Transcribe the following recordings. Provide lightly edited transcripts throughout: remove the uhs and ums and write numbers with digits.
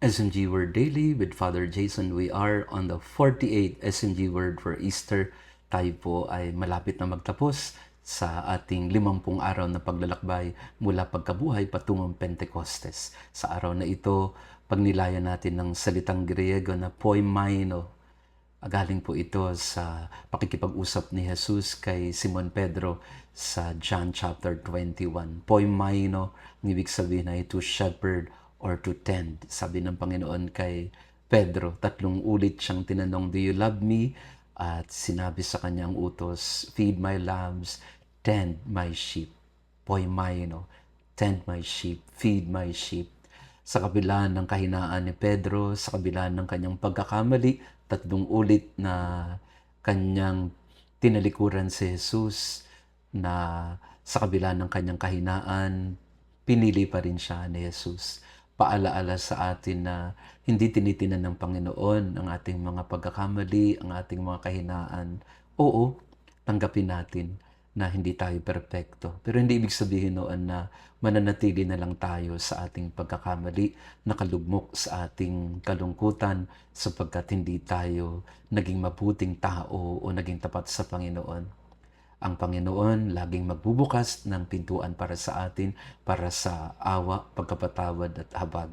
SMG Word Daily with Father Jason. We are on the 48th SMG Word for Easter. Tayo po ay malapit na magtapos sa ating 50 araw na paglalakbay mula pagkabuhay patungong Pentecostes. Sa araw na ito, pagnilayan natin ng salitang Griego na poimaino. Galing po ito sa pakikipag-usap ni Jesus kay Simon Pedro sa John chapter 21. Poimaino, ang ibig sabihin ay to shepherd or to tend. Sabi ng Panginoon kay Pedro, 3 ulit siyang tinanong, "Do you love me?" At sinabi sa kanyang utos, "Feed my lambs, tend my sheep." Poimaino, tend my sheep, feed my sheep. Sa kabila ng kahinaan ni Pedro, sa kabila ng kanyang pagkakamali, 3 ulit na kanyang tinalikuran si Jesus, na sa kabila ng kanyang kahinaan, pinili pa rin siya ni Jesus. Paalaala sa atin na hindi tinitinan ng Panginoon ang ating mga pagkakamali, ang ating mga kahinaan. Oo, tanggapin natin na hindi tayo perpekto. Pero hindi ibig sabihin noon na mananatili na lang tayo sa ating pagkakamali, nakalugmok sa ating kalungkutan sapagkat hindi tayo naging mabuting tao o naging tapat sa Panginoon. Ang Panginoon laging magbubukas ng pintuan para sa atin, para sa awa, pagkapatawad at habag.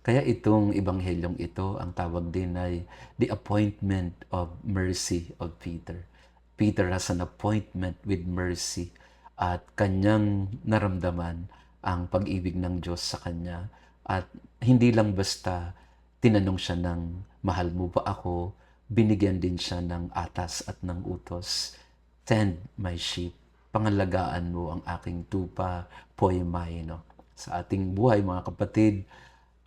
Kaya itong ebanghelyong ito, ang tawag din ay the appointment of mercy of Peter. Peter has an appointment with mercy at kanyang naramdaman ang pag-ibig ng Diyos sa kanya. At hindi lang basta tinanong siya ng, "Mahal mo ba ako?" Binigyan din siya ng atas at ng utos. "Tend my sheep." Pangalagaan mo ang aking tupa, poimaino. Sa ating buhay, mga kapatid,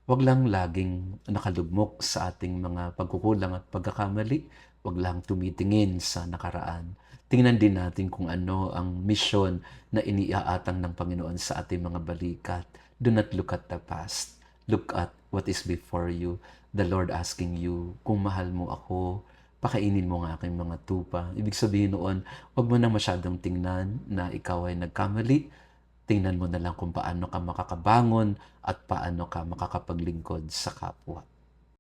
wag lang laging nakalugmok sa ating mga pagkukulang at pagkakamali. Wag lang tumitingin sa nakaraan. Tingnan din natin kung ano ang misyon na iniaatang ng Panginoon sa ating mga balikat. Do not look at the past. Look at what is before you. The Lord asking you, kung mahal mo ako, pakainin mo ang aking mga tupa. Ibig sabihin noon, wag mo na masyadong tingnan na ikaw ay nagkamali. Tingnan mo na lang kung paano ka makakabangon at paano ka makakapaglingkod sa kapwa.